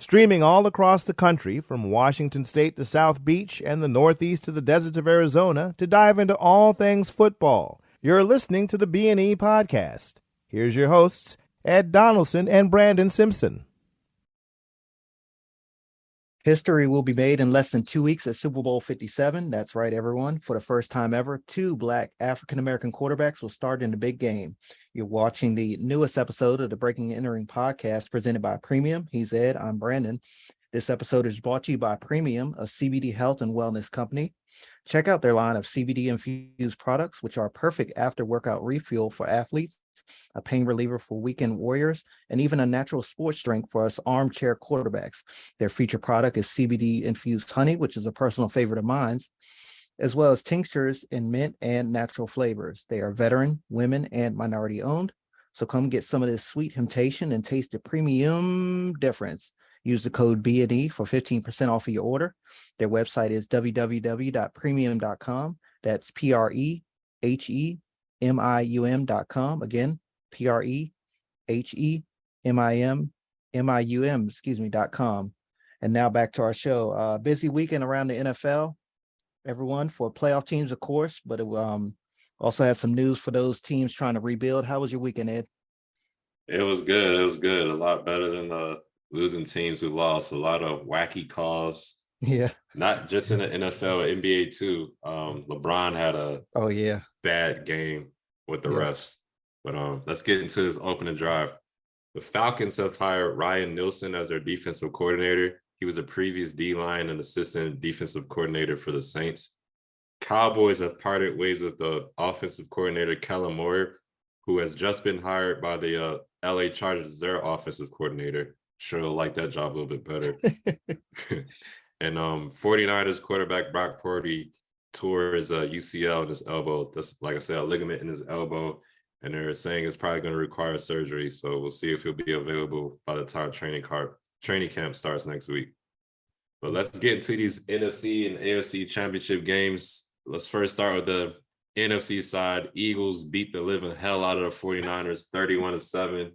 Streaming all across the country, from Washington State to South Beach and the Northeast to the deserts of Arizona, to dive into all things football. You're listening to the B&E Podcast. Here's your hosts, Ed Donaldson and Brandon Simpson. History will be made in less than 2 weeks at Super Bowl 57. That's right, everyone. For the first time ever, 2 Black African-American quarterbacks will start in the big game. You're watching the newest episode of the Breaking and Entering podcast presented by Premium. He's Ed. I'm Brandon. This episode is brought to you by Premium, a CBD health and wellness company. Check out their line of CBD-infused products, which are a perfect after-workout refuel for athletes, a pain reliever for weekend warriors, and even a natural sports drink for us armchair quarterbacks. Their featured product is CBD-infused honey, which is a personal favorite of mine, as well as tinctures in mint and natural flavors. They are veteran, women, and minority-owned. So come get some of this sweet temptation and taste the premium difference. Use the code B&E for 15% off of your order. Their website is www.premium.com. That's PREHEMIUM.com. Again, PREHEMIUM.com. And now back to our show. Busy weekend around the NFL, everyone, for playoff teams, of course, but it also has some news for those teams trying to rebuild. How was your weekend, Ed? It was good. It was good. A lot better than losing teams who lost. A lot of wacky calls. Yeah. Not just in the NFL, NBA too. LeBron had a bad game with the refs. But let's get into this opening drive. The Falcons have hired Ryan Nielsen as their defensive coordinator. He was a previous D-line and assistant defensive coordinator for the Saints. Cowboys have parted ways with the offensive coordinator, Kellen Moore, who has just been hired by the LA Chargers as their offensive coordinator. Sure like that job a little bit better. And 49ers quarterback Brock Purdy tore his UCL in his elbow. That's, like I said, a ligament in his elbow. And they're saying it's probably going to require surgery. So we'll see if he'll be available by the time training camp starts next week. But let's get into these NFC and AFC championship games. Let's first start with the NFC side. Eagles beat the living hell out of the 49ers, 31-7.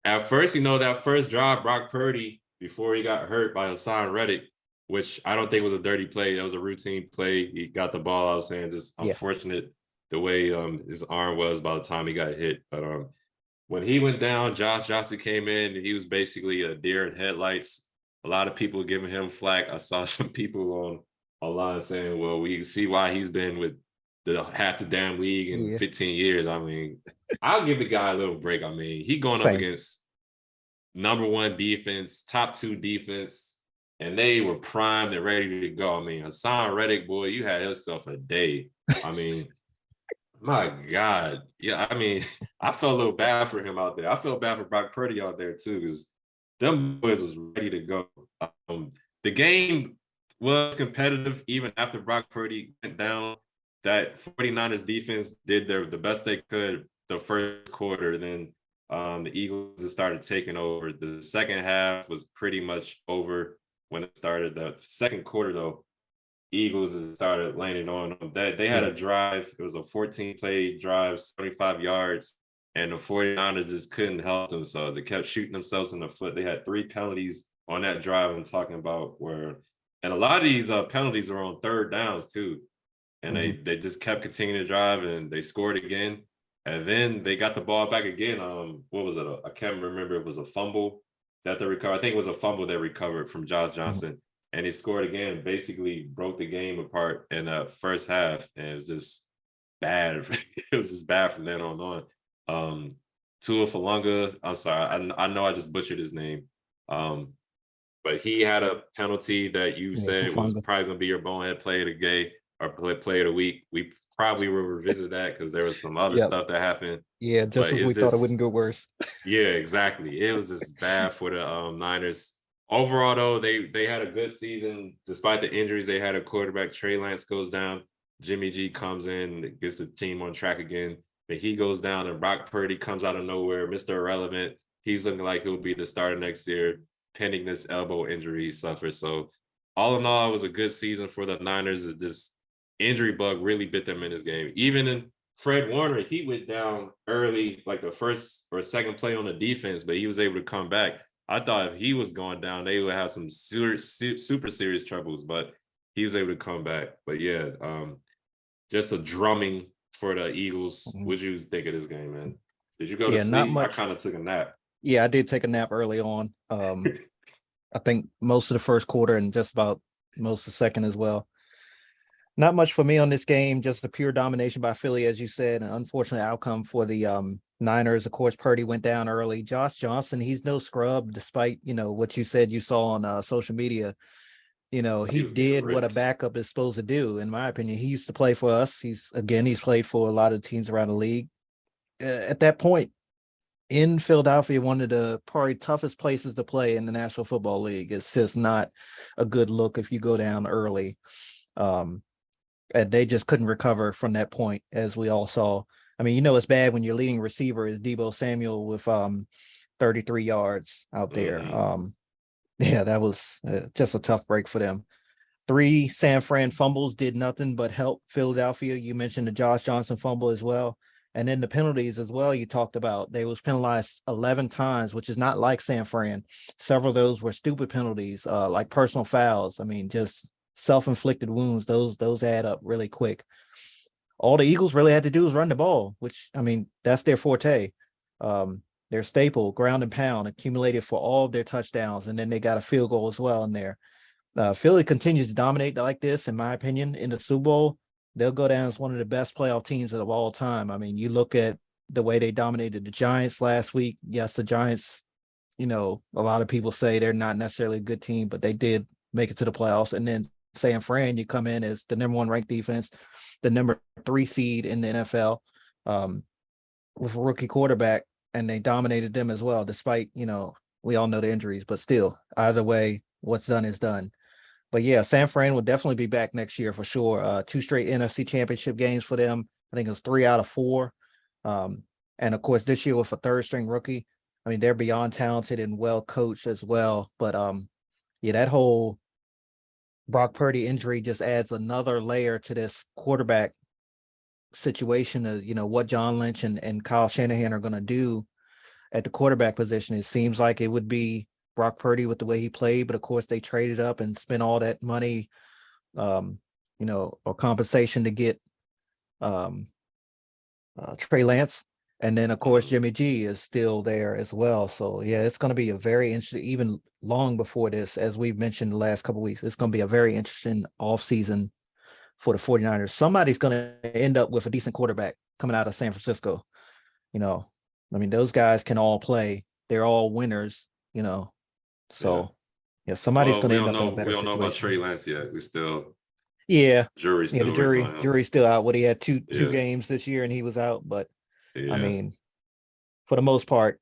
At first, that first drive, Brock Purdy, before he got hurt by Hassan Reddick, which I don't think was a dirty play. That was a routine play. He got the ball. I was saying just unfortunate the way his arm was by the time he got hit. But when he went down, Josh Johnson came in. And he was basically a deer in headlights. A lot of people giving him flack. I saw some people online saying, well, we see why he's been with half the damn league in 15 years. I mean, I'll give the guy a little break. I mean, he going up against number one defense, top two defense, and they were primed and ready to go. I mean, Hassan Reddick, boy, you had yourself a day. I mean, my God. Yeah, I mean, I felt a little bad for him out there. I felt bad for Brock Purdy out there, too, because them boys was ready to go. The game was competitive even after Brock Purdy went down. That 49ers defense did the best they could the first quarter. Then the Eagles just started taking over. The second half was pretty much over when it started. The second quarter, though, Eagles just started landing on them. They had a drive. It was a 14-play drive, 75 yards, and the 49ers just couldn't help themselves. They kept shooting themselves in the foot. They had 3 penalties on that drive I'm talking about and a lot of these penalties are on third downs, too. And they just kept continuing to drive, and they scored again. And then they got the ball back again. What was it? I can't remember. It was a fumble that they recovered. I think it was a fumble they recovered from Josh Johnson. And he scored again, basically broke the game apart in the first half. And it was just bad. It was just bad from then on. Tua Falunga, I'm sorry. I know I just butchered his name. But he had a penalty that you said was probably going to be your bonehead play of the game. Or play of the week. We probably will revisit that because there was some other stuff that happened. Yeah, just as we thought it wouldn't go worse. Yeah, exactly. It was just bad for the Niners. Overall, though, they had a good season. Despite the injuries they had, a quarterback, Trey Lance, goes down. Jimmy G comes in, gets the team on track again. Then he goes down, and Brock Purdy comes out of nowhere, Mr. Irrelevant. He's looking like he'll be the starter next year, pending this elbow injury he suffered. So all in all, it was a good season for the Niners. It just injury bug really bit them in this game. Even in Fred Warner, he went down early, like the first or second play on the defense, but he was able to come back. I thought if he was going down, they would have some super serious troubles, but he was able to come back. But yeah, just a drumming for the Eagles. Mhm. What did you think of this game, man? Did you go to Yeah, not sleep? I much. kind of took a nap. Yeah, I did take a nap early on. I think most of the first quarter and just about most of the second as well. Not much for me on this game, just the pure domination by Philly, as you said, an unfortunate outcome for the Niners. Of course, Purdy went down early. Josh Johnson, he's no scrub, despite what you said you saw on social media. He He was getting did what a ripped. backup is supposed to do, in my opinion. He used to play for us. He's played for a lot of teams around the league. At that point in Philadelphia, one of the probably toughest places to play in the National Football League. It's just not a good look if you go down early. And they just couldn't recover from that point, as we all saw. I mean, it's bad when your leading receiver is Deebo Samuel with 33 yards out there. Yeah, that was just a tough break for them. 3 San Fran fumbles did nothing but help Philadelphia. You mentioned the Josh Johnson fumble as well. And then the penalties as well, you talked about. They was penalized 11 times, which is not like San Fran. Several of those were stupid penalties, like personal fouls. I mean, just self-inflicted wounds. Those add up really quick. All the Eagles really had to do was run the ball, which, I mean, that's their forte. Their staple, ground and pound, accumulated for all of their touchdowns. And then they got a field goal as well in there. Philly continues to dominate like this, in my opinion, in the Super Bowl. They'll go down as one of the best playoff teams of all time. I mean, you look at the way they dominated the Giants last week. Yes, the Giants, a lot of people say they're not necessarily a good team, but they did make it to the playoffs. And then San Fran, you come in as the number 1 ranked defense, the number 3 seed in the NFL, with a rookie quarterback, and they dominated them as well, despite, we all know the injuries, but still, either way, what's done is done. But yeah, San Fran will definitely be back next year for sure. 2 straight NFC championship games for them. I think it was 3 out of 4. And of course, this year with a 3rd string rookie, I mean, they're beyond talented and well coached as well. But yeah, that whole Brock Purdy injury just adds another layer to this quarterback situation of, what John Lynch and Kyle Shanahan are going to do at the quarterback position. It seems like it would be Brock Purdy with the way he played, but of course they traded up and spent all that money, or compensation to get Trey Lance. And then of course Jimmy G is still there as well. So yeah, it's going to be a very interesting, even long before this, as we've mentioned the last couple of weeks, it's going to be a very interesting offseason for the 49ers. Somebody's going to end up with a decent quarterback coming out of San Francisco. I mean, those guys can all play. They're all winners, So yeah, somebody's going to end up in a better we don't know about situation. Trey Lance yet. We still Yeah. jury's Yeah, still the jury's still out. What, he had two games this year and he was out, but I mean, for the most part,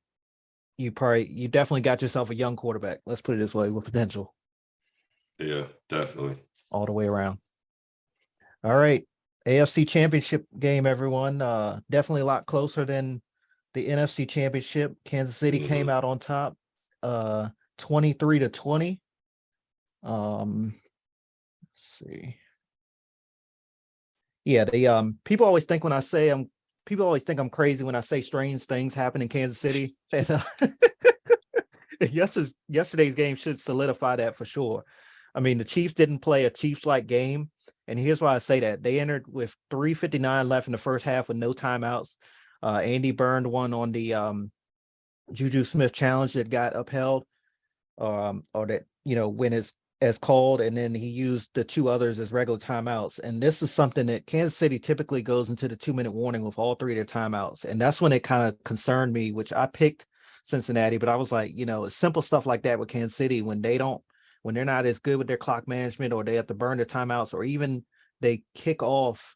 you definitely got yourself a young quarterback. Let's put it this way, with potential. Yeah, definitely. All the way around. All right. AFC Championship game, everyone. Definitely a lot closer than the NFC Championship. Kansas City came out on top, 23-20. Let's see. Yeah, they people always think I'm crazy when I say strange things happen in Kansas City. Yesterday's game should solidify that for sure. I mean, the Chiefs didn't play a Chiefs-like game, and here's why I say that. They entered with 3:59 left in the first half with no timeouts. Andy burned one on the Juju Smith challenge that got upheld, or that when it's as called, and then he used the 2 others as regular timeouts. And this is something that Kansas City typically goes into the 2-minute warning with all 3 of their timeouts, and that's when it kind of concerned me, which I picked Cincinnati, but I was like, simple stuff like that with Kansas City, when they're not as good with their clock management, or they have to burn their timeouts, or even they kick off,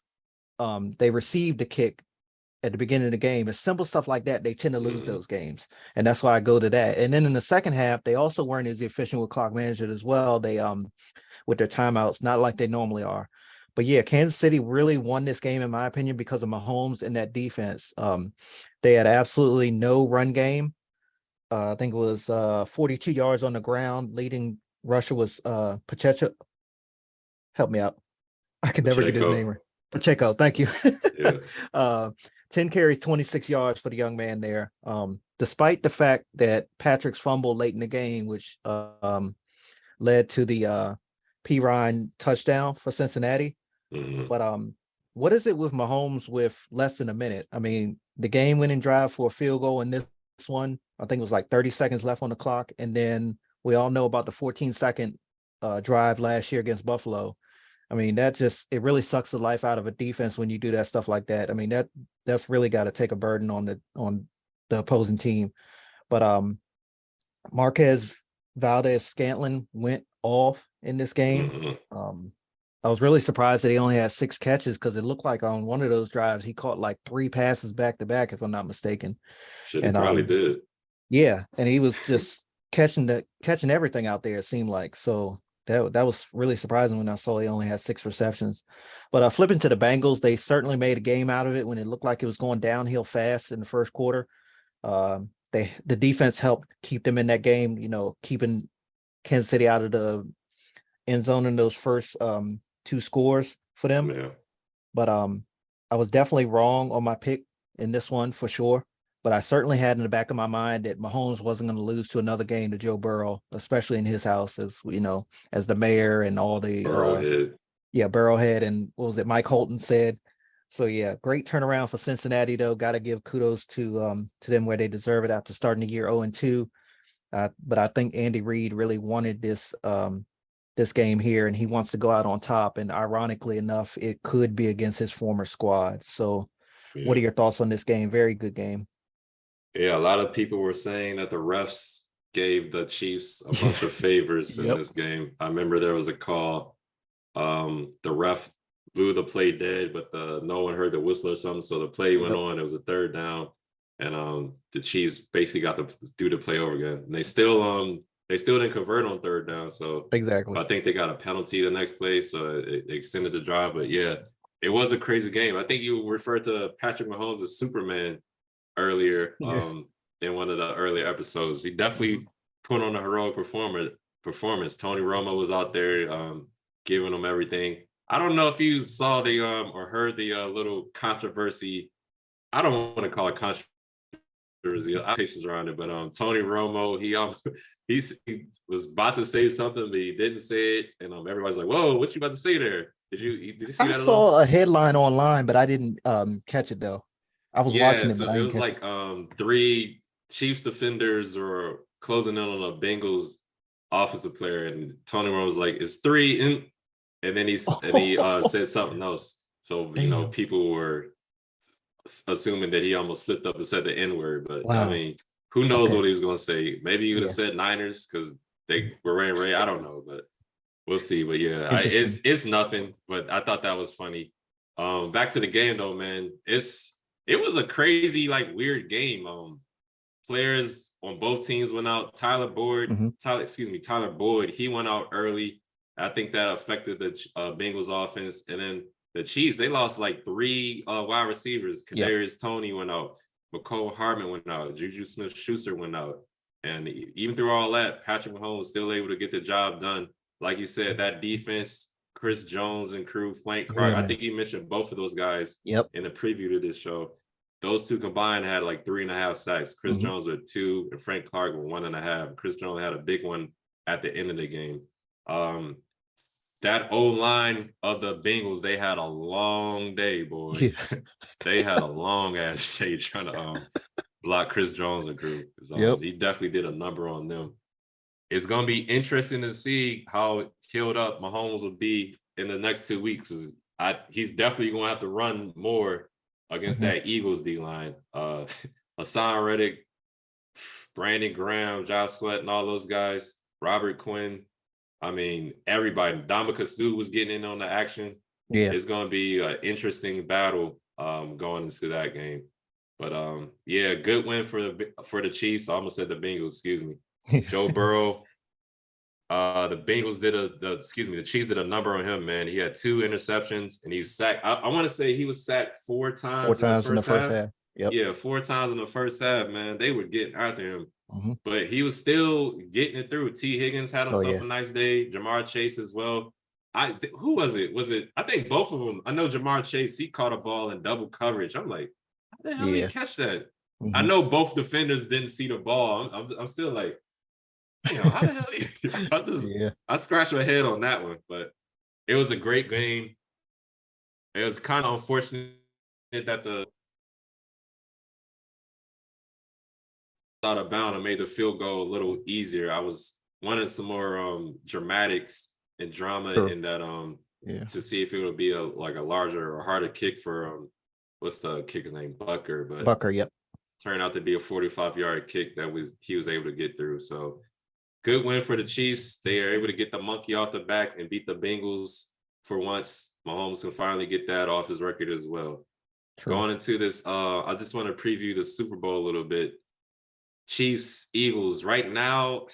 they receive the kick at the beginning of the game. It's simple stuff like that. They tend to lose those games. And that's why I go to that. And then in the second half, they also weren't as efficient with clock management as well. They, with their timeouts, not like they normally are. But yeah, Kansas City really won this game, in my opinion, because of Mahomes and that defense. They had absolutely no run game. I think it was 42 yards on the ground. Leading rusher was Pacheco. Help me out. I can never get his name right. Pacheco, thank you. 10 carries, 26 yards for the young man there. despite the fact that Patrick's fumble late in the game, which led to the P. Ryan touchdown for Cincinnati. Mm-hmm. But what is it with Mahomes with less than a minute? I mean, the game-winning drive for a field goal in this one, I think it was like 30 seconds left on the clock. And then we all know about the 14-second drive last year against Buffalo. I mean, it really sucks the life out of a defense when you do that stuff like that. I mean, that's really got to take a burden on the opposing team. But Marquez Valdez-Scantling went off in this game. Mm-hmm. I was really surprised that he only had 6 catches because it looked like on one of those drives he caught like 3 passes back to back, if I'm not mistaken. Shit, he probably did. Yeah, and he was just catching everything out there, it seemed like. So that was really surprising when I saw he only had 6 receptions. But flipping to the Bengals, they certainly made a game out of it when it looked like it was going downhill fast in the first quarter. The defense helped keep them in that game, keeping Kansas City out of the end zone in those first 2 scores for them. Yeah. But I was definitely wrong on my pick in this one for sure. But I certainly had in the back of my mind that Mahomes wasn't going to lose to another game to Joe Burrow, especially in his house, as as the mayor and all the Burrowhead. Burrowhead, and what was it, Mike Holton said. So yeah, great turnaround for Cincinnati though. Got to give kudos to them where they deserve it after starting the year 0-2. But I think Andy Reid really wanted this game here, and he wants to go out on top. And ironically enough, it could be against his former squad. So what are your thoughts on this game? Very good game. Yeah, a lot of people were saying that the refs gave the Chiefs a bunch of favors in this game. I remember there was a call. The ref blew the play dead, but no one heard the whistle or something. So the play went on. It was a 3rd down. And the Chiefs basically got to do the play over again. And they still didn't convert on 3rd down. So exactly. I think they got a penalty the next play. So it extended the drive. But yeah, it was a crazy game. I think you referred to Patrick Mahomes as Superman earlier in one of the earlier episodes. He definitely put on a heroic performance. Tony Romo was out there giving him everything. I don't know if you saw or heard the little controversy. I don't want to call it controversy. Around it, but Tony Romo, he was about to say something, but he didn't say it, and everybody's like, "Whoa, what you about to say there?" Did you see that? I saw a headline online, but I didn't catch it though. I was watching it, so but it was like 3 Chiefs defenders or closing in on a Bengals offensive player, and Tony Romo was like, "It's 3 in," and then he said something else. So people were assuming that he almost slipped up and said the N-word, but wow. I mean, who knows what he was going to say? Maybe he would have said Niners because they were wearing red. I don't know, but we'll see. But yeah, it's nothing. But I thought that was funny. Back to the game though, man. It was a crazy, weird game. Players on both teams went out. Tyler Boyd, he went out early. I think that affected the Bengals offense, and then the Chiefs, they lost 3 wide receivers. Kadarius Toney went out. McCole Hardman went out. Juju Smith-Schuster went out. And even through all that, Patrick Mahomes was still able to get the job done. Like you said, that defense, Chris Jones and crew, Frank Clark, I think you mentioned both of those guys in the preview to this show. Those 2 combined had 3.5 sacks. Chris Jones with 2 and Frank Clark with 1.5. Chris Jones had a big one at the end of the game. That O-line of the Bengals, they had a long day, boy. Yeah. They had a long ass day trying to block Chris Jones and crew. He definitely did a number on them. It's going to be interesting to see how healed up Mahomes will be in the next 2 weeks. He's definitely going to have to run more against that Eagles D-line. Hassan Reddick, Brandon Graham, Josh Sweat, and all those guys, Robert Quinn. I mean, everybody. Ndamukong Suh was getting in on the action. Yeah, it's going to be an interesting battle going into that game. But good win for the Chiefs. I almost said the Bengals. Excuse me. Joe Burrow. The Bengals the Chiefs did a number on him, man. He had 2 interceptions and he was sacked. I want to say he was sacked 4 times. 4 times in the first half. Yep. Yeah, 4 times in the first half, man. They were getting after him. But he was still getting it through. T. Higgins had himself a nice day. Jamar Chase as well. Who was it? I think both of them. I know Jamar Chase, he caught a ball in double coverage. I'm like, how the hell did he catch that? I know both defenders didn't see the ball. I'm still like, how the hell? I scratched my head on that one, but it was a great game. It was kind of unfortunate that the out of bound and made the field goal a little easier. I was wanting some more dramatics and drama in that to see if it would be a larger or harder kick for what's the kicker's name? Bucker, yep. Turned out to be a 45-yard kick that he was able to get through. So good win for the Chiefs. They are able to get the monkey off the back and beat the Bengals for once. Mahomes can finally get that off his record as well. True. Going into this, I just want to preview the Super Bowl a little bit. Chiefs, Eagles. Right now,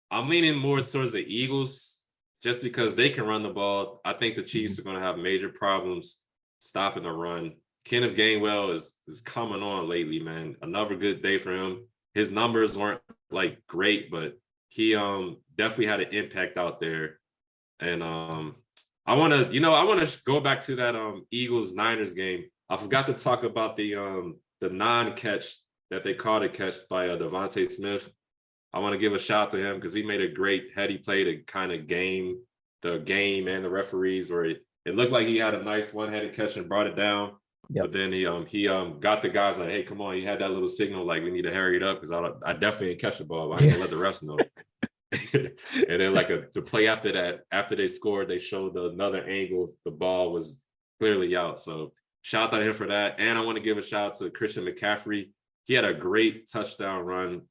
I'm leaning more towards the Eagles just because they can run the ball. I think the Chiefs are going to have major problems stopping the run. Kenneth Gainwell is coming on lately, man. Another good day for him. His numbers weren't great, but he definitely had an impact out there. And I want to go back to that Eagles-Niners game. I forgot to talk about the non-catch that they called a catch by Devontae Smith. I want to give a shout to him because he made a great heady play to kind of game the game and the referees, where it looked like he had a nice one-headed catch and brought it down. Yep. But then he got the guys like, hey, come on, he had that little signal like we need to hurry it up because I definitely didn't catch the ball. I ain't gonna let the refs know. And then the play after that, after they scored, they showed another angle. The ball was clearly out. So shout out to him for that. And I want to give a shout out to Christian McCaffrey. He had a great touchdown run.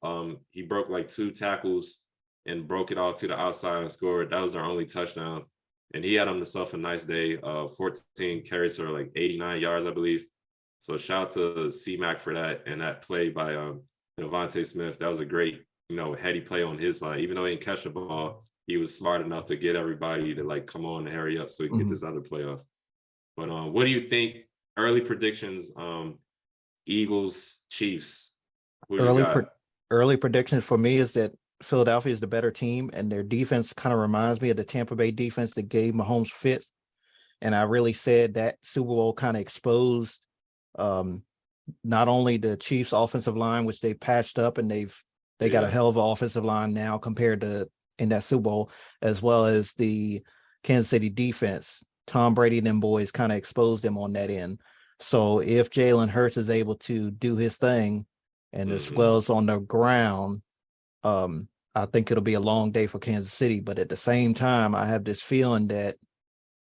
He broke 2 tackles and broke it all to the outside and scored. That was their only touchdown. And he had himself a nice day. 14 carries for 89 yards, I believe. So shout out to C-Mac for that. And that play by Devontae Smith. That was a great, heady play on his side. Even though he didn't catch the ball, he was smart enough to get everybody to come on and hurry up so he can get this other playoff. But what do you think? Early predictions, Eagles, Chiefs. Early predictions for me is that Philadelphia is the better team, and their defense kind of reminds me of the Tampa Bay defense that gave Mahomes fits. And I really said that Super Bowl kind of exposed not only the Chiefs' offensive line, which they patched up, and they got a hell of an offensive line now compared to in that Super Bowl, as well as the Kansas City defense. Tom Brady and them boys kind of exposed them on that end. So if Jalen Hurts is able to do his thing and as well as on the ground, I think it'll be a long day for Kansas City. But at the same time, I have this feeling that,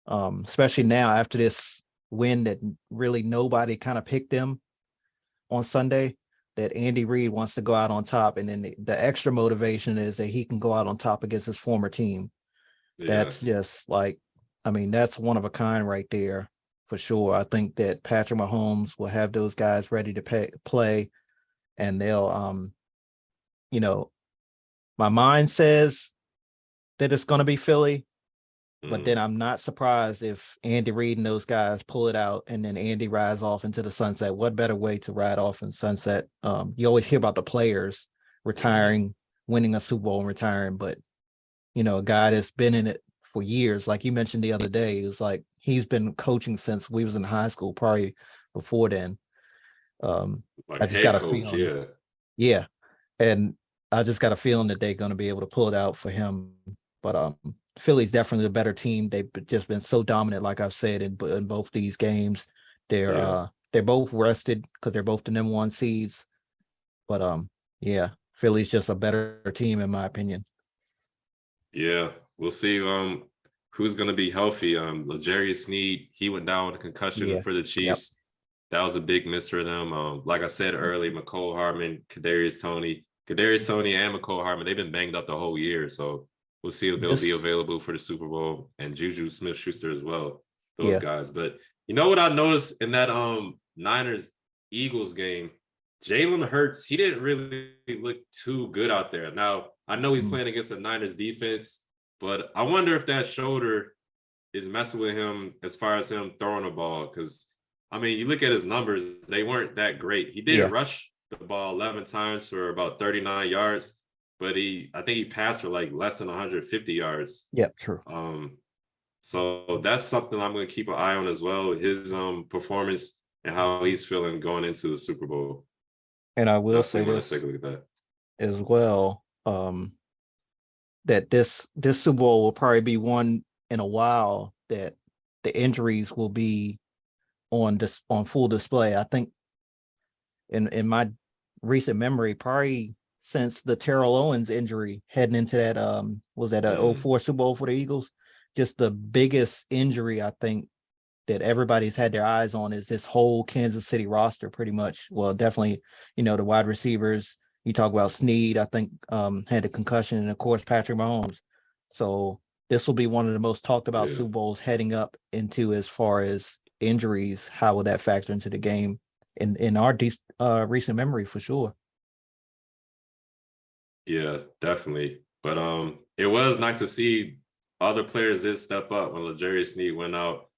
especially now after this win that really nobody kind of picked them on Sunday, that Andy Reid wants to go out on top. And then the extra motivation is that he can go out on top against his former team. Yeah. That's just that's one of a kind right there for sure. I think that Patrick Mahomes will have those guys ready to play, and they'll, my mind says that it's going to be Philly, but then I'm not surprised if Andy Reid and those guys pull it out and then Andy rides off into the sunset. What better way to ride off in sunset? You always hear about the players retiring, winning a Super Bowl and retiring, but, a guy that's been in it for years, like you mentioned the other day, it was like he's been coaching since we was in high school, probably before then. I just got a feeling. Yeah. And I just got a feeling that they're going to be able to pull it out for him. But Philly's definitely the better team. They've just been so dominant, like I've said, in both these games. They're both rested because they're both the number 1 seeds. But Philly's just a better team in my opinion. Yeah, we'll see who's going to be healthy. L'Jarius Sneed, he went down with a concussion for the Chiefs. Yep. That was a big miss for them. Like I said earlier, Mecole Hardman, Kadarius Toney and Mecole Hardman, they've been banged up the whole year. So we'll see if they'll be available for the Super Bowl, and Juju Smith-Schuster as well, those guys. But you know what I noticed in that Niners-Eagles game? Jalen Hurts, he didn't really look too good out there. Now, I know he's playing against the Niners defense, but I wonder if that shoulder is messing with him as far as him throwing the ball. Because, you look at his numbers, they weren't that great. He did rush the ball 11 times for about 39 yards, but I think he passed for less than 150 yards. Yeah, true. So that's something I'm going to keep an eye on as well, his performance and how he's feeling going into the Super Bowl. And I will say Definitely want to this take a look at that. as well, that this Super Bowl will probably be one in a while that the injuries will be on full display. I think in my recent memory, probably since the Terrell Owens injury heading into that was that a 04 Super Bowl for the Eagles, just the biggest injury I think that everybody's had their eyes on is this whole Kansas City roster pretty much. Well, definitely, the wide receivers. You talk about Snead, I think had a concussion, and of course Patrick Mahomes. So this will be one of the most talked about Yeah. Super Bowls heading up into as far as injuries. How will that factor into the game in our recent memory for sure? Yeah, definitely. But it was nice to see other players did step up when L'Jarius Sneed went out.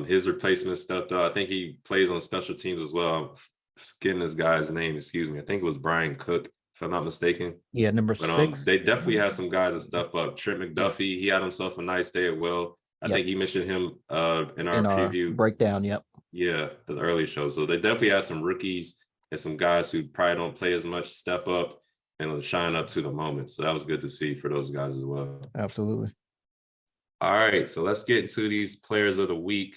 His replacement stepped up. I think he plays on special teams as well. I'm forgetting this guy's name, excuse me. I think it was Brian Cook, if I'm not mistaken. Yeah, number But 6. they definitely had some guys that step up. Trent Yep. McDuffie, he had himself a nice day at Will. I Yep. think he mentioned him in our In our preview. breakdown. Yep. Yeah, the early show. So they definitely had some rookies and some guys who probably don't play as much step up and shine up to the moment. So that was good to see for those guys as well. Absolutely. All right, so let's get into these players of the week.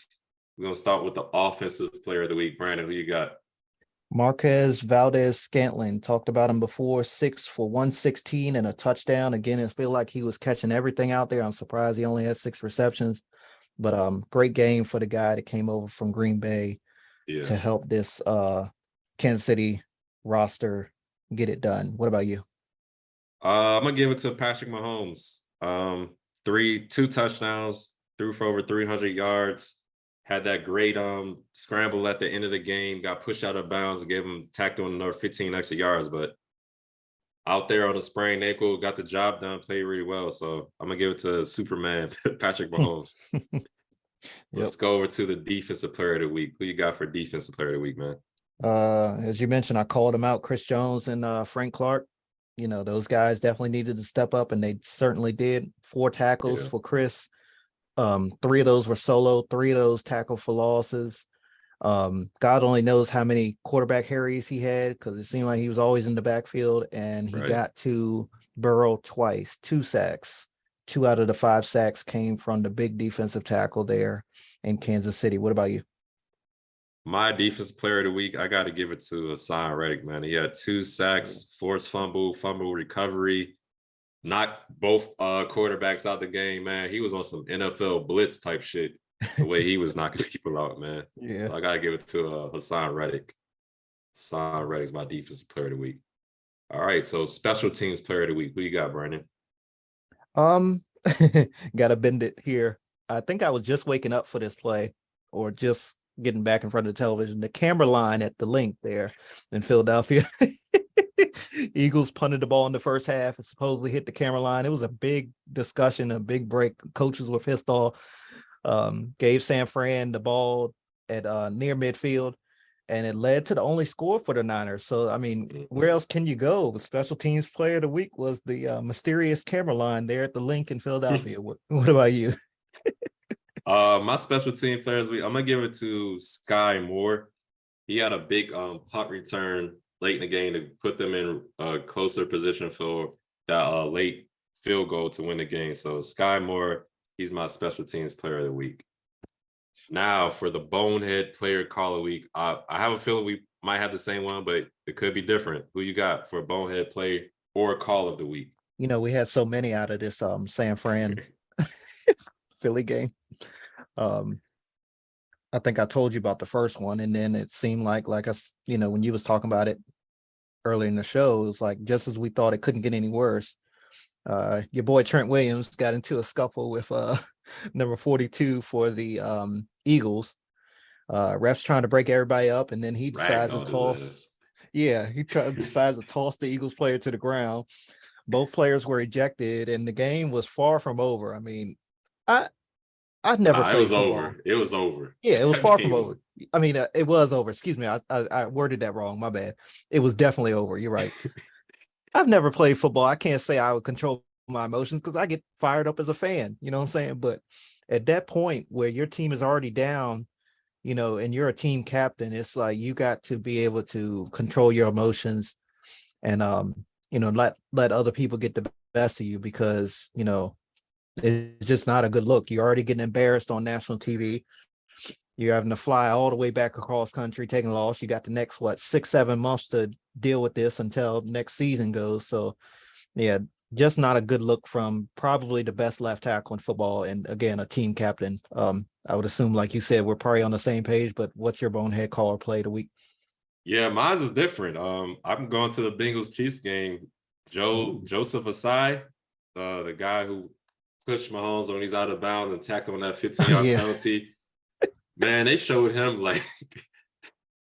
We're going to start with the offensive player of the week. Brandon, who you got? Marquez Valdez-Scantling, talked about him before, 6 for 116 and a touchdown. Again, it feel like he was catching everything out there. I'm surprised he only had 6 receptions, but great game for the guy that came over from Green Bay to help this Kansas City roster get it done. What about you? I'm gonna give it to Patrick Mahomes. 2 touchdowns, threw for over 300 yards. Had that great scramble at the end of the game, got pushed out of bounds and gave him tacked on another 15 extra yards. But out there on a sprained ankle, got the job done, played really well. So I'm gonna give it to Superman, Patrick Mahomes. Let's go over to the defensive player of the week. Who you got for defensive player of the week, man? As you mentioned, I called him out, Chris Jones and Frank Clark. Those guys definitely needed to step up, and they certainly did. 4 tackles for Chris. 3 of those were solo, 3 of those tackled for losses. God only knows how many quarterback hurries he had, because it seemed like he was always in the backfield, and he got to Burrow twice, 2 sacks. 2 out of the 5 sacks came from the big defensive tackle there in Kansas City. What about you? My defensive player of the week, I got to give it to Hassan Reddick, man. He had 2 sacks, forced fumble recovery, knocked both quarterbacks out the game, man. He was on some NFL blitz type shit, the way he was knocking people out, man. Yeah. So I got to give it to Hassan Reddick. Hassan Reddick's my defensive player of the week. All right, so special teams player of the week. Who you got, Brandon? Gotta bend it here. I think I was just waking up for this play, or just getting back in front of the television. The camera line at the link there in Philadelphia. Eagles punted the ball in the first half and supposedly hit the camera line. It was a big discussion, a big break. Coaches were pissed off. Gave San Fran the ball at near midfield, and it led to the only score for the Niners. So, I mean, where else can you go? The special teams player of the week was the mysterious camera line there at the link in Philadelphia. What about you? My special team players of the week, I'm going to give it to Sky Moore. He had a big punt return late in the game to put them in a closer position for that late field goal to win the game. So Sky Moore, he's my special teams player of the week. Now for the bonehead player call of the week, I have a feeling we might have the same one, but it could be different. Who you got for bonehead play or call of the week? We had so many out of this San Fran Philly game. I think I told you about the first one, and then it seemed like when you was talking about it earlier in the show, it was like just as we thought it couldn't get any worse. Your boy Trent Williams got into a scuffle with number 42 for the Eagles. Refs trying to break everybody up, and then he decides to toss. Yeah, decides to toss the Eagles player to the ground. Both players were ejected, and the game was far from over. I mean, I've never played football. It was over. Yeah, it was far from over. I mean, it was over. Excuse me, I worded that wrong. My bad. It was definitely over. You're right. I've never played football. I can't say I would control my emotions because I get fired up as a fan. You know what I'm saying? But at that point where your team is already down, and you're a team captain, it's like you got to be able to control your emotions and let other people get the best of you, because it's just not a good look. You're already getting embarrassed on national TV. You're having to fly all the way back across country, taking a loss. You got the next 6-7 months to deal with this until next season goes. So yeah, just not a good look from probably the best left tackle in football, and again, a team captain. I would assume, like you said, we're probably on the same page, but what's your bonehead call or play of the week? Yeah, mine is different. I'm going to the Bengals Chiefs game. Joseph Asai, the guy who pushed Mahomes when he's out of bounds and tackled on that 15-yard Yeah. penalty. Man, they showed him like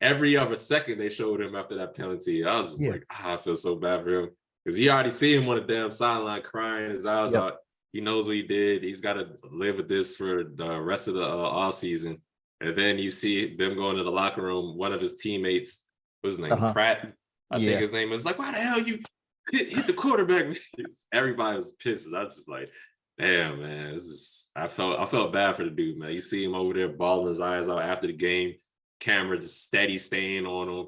every other second they showed him after that penalty. I was just like, I feel so bad for him, because he already see him on the damn sideline crying his eyes out. He knows what he did. He's got to live with this for the rest of the off season. And then you see them going to the locker room. One of his teammates, what's his name? Pratt. I think his name is like, why the hell you hit the quarterback? Everybody was pissed. I was just like, damn, man. I felt bad for the dude, man. You see him over there bawling his eyes out after the game. Camera just steady staying on him.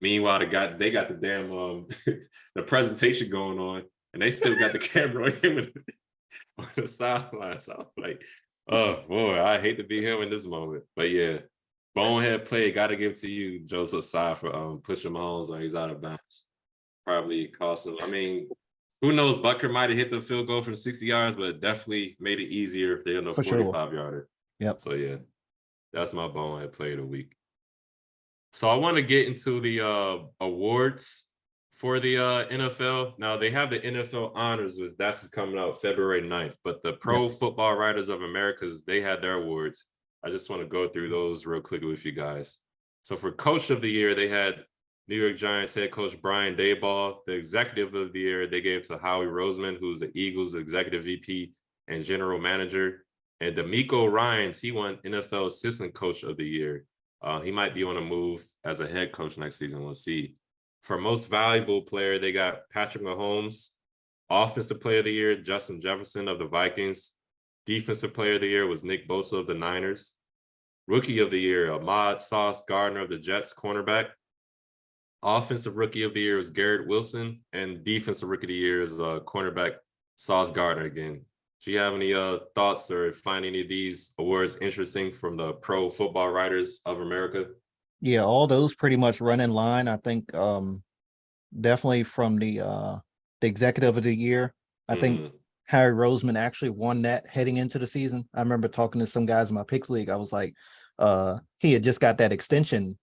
Meanwhile, they got the damn the presentation going on, and they still got the camera on him on the sideline. So I'm like, oh boy, I hate to be him in this moment. But yeah, bonehead play, gotta give it to you, Joseph Tsai, for pushing Mahomes when he's out of bounds. Probably cost him. I mean, who knows? Butker might have hit the field goal from 60 yards, but it definitely made it easier if they're in a 45-yarder. Yep. So yeah, that's my bonehead play of the week. So I want to get into the awards for the NFL. Now, they have the NFL Honors, that's coming out February 9th, but the Pro Football Writers of Americas, they had their awards. I just want to go through those real quickly with you guys. So for Coach of the Year, they had New York Giants head coach Brian Daboll. The Executive of the Year, they gave to Howie Roseman, who's the Eagles Executive VP and General Manager. And D'Amico Ryans, he won NFL Assistant Coach of the Year. He might be on a move as a head coach next season. We'll see. For most valuable player, they got Patrick Mahomes. Offensive player of the year, Justin Jefferson of the Vikings. Defensive player of the year was Nick Bosa of the Niners. Rookie of the year, Ahmad Sauce Gardner of the Jets, cornerback. Offensive rookie of the year is Garrett Wilson. And defensive rookie of the year is cornerback Sauce Gardner again. Do you have any thoughts or find any of these awards interesting from the Pro Football Writers of America? Yeah, all those pretty much run in line. I think definitely from the Executive of the Year. I think Harry Roseman actually won that heading into the season. I remember talking to some guys in my Picks League. I was like, he had just got that extension.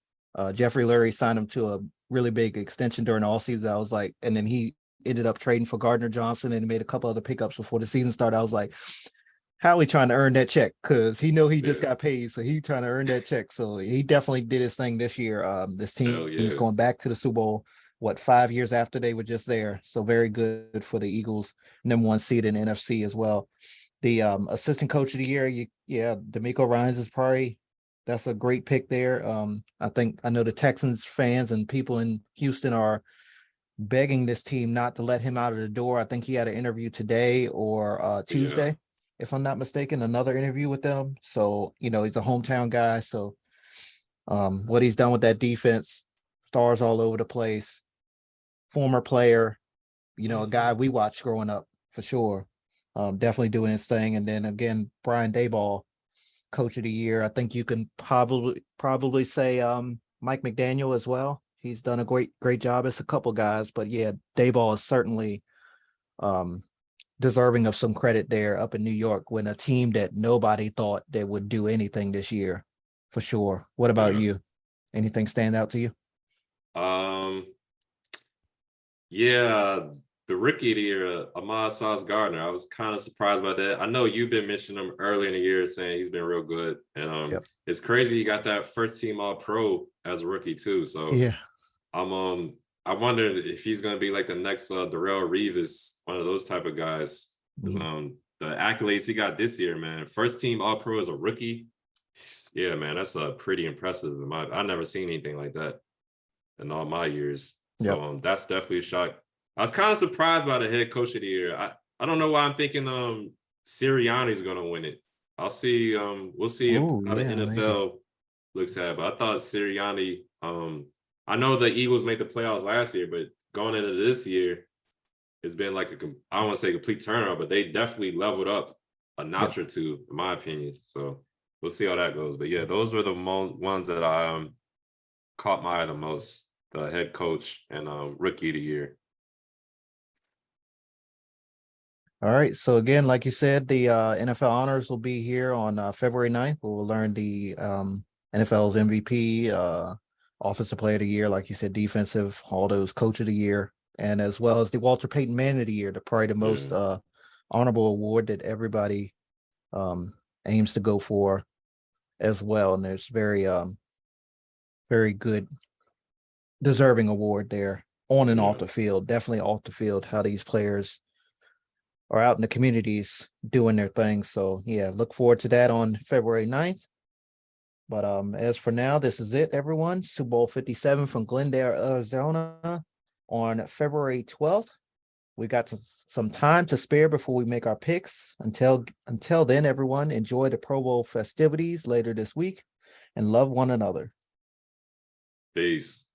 Jeffrey Lurie signed him to a really big extension during the all season. I was like, and then he ended up trading for Gardner Johnson and made a couple other pickups before the season started. I was like, how are we trying to earn that check? Because he just got paid, so he trying to earn that check. So he definitely did his thing this year. This team is going back to the Super Bowl, 5 years after they were just there. So very good for the Eagles, #1 seed in NFC as well. The assistant coach of the year, D'Amico Ryans is probably, that's a great pick there. I know the Texans fans and people in Houston are begging this team not to let him out of the door. I think he had an interview today or Tuesday, if I'm not mistaken, another interview with them. So, he's a hometown guy. So what he's done with that defense, stars all over the place, former player, a guy we watched growing up for sure. Definitely doing his thing. And then again, Brian Daboll, coach of the year. I think you can probably say Mike McDaniel as well. He's done a great job. It's a couple guys, but yeah, Daboll is certainly deserving of some credit there up in New York, when a team that nobody thought that would do anything this year, for sure. What about you? Anything stand out to you? The rookie of the year, Ahmad Sauce Gardner. I was kind of surprised by that. I know you've been mentioning him early in the year, saying he's been real good, and it's crazy he got that first team All Pro as a rookie too. So yeah, I wonder if he's going to be like the next Darrelle Revis, one of those type of guys. The accolades he got this year, man. First team All Pro as a rookie. Yeah, man, that's pretty impressive. I've never seen anything like that in all my years. So that's definitely a shock. I was kind of surprised by the head coach of the year. I don't know why I'm thinking Sirianni's going to win it. I'll see. We'll see how the NFL looks sad. But I thought Sirianni, I know the Eagles made the playoffs last year, but going into this year, it's been like I don't want to say complete turnaround, but they definitely leveled up a notch or two, in my opinion. So we'll see how that goes. But yeah, those were the ones that I caught my eye the most, the head coach and rookie of the year. All right. So again, like you said, the NFL honors will be here on February 9th. We'll learn the NFL's MVP, offensive player of the year, like you said, defensive, all those coach of the year, and as well as the Walter Payton Man of the Year, probably the most honorable award that everybody aims to go for as well. And there's very good deserving award there on and off the field. Definitely off the field, how these players are out in the communities doing their thing. So yeah, look forward to that on February 9th. But as for now, this is it, everyone. Super Bowl 57 from Glendale, Arizona on February 12th. We got some time to spare before we make our picks. Until then, everyone, enjoy the Pro Bowl festivities later this week and love one another. Peace.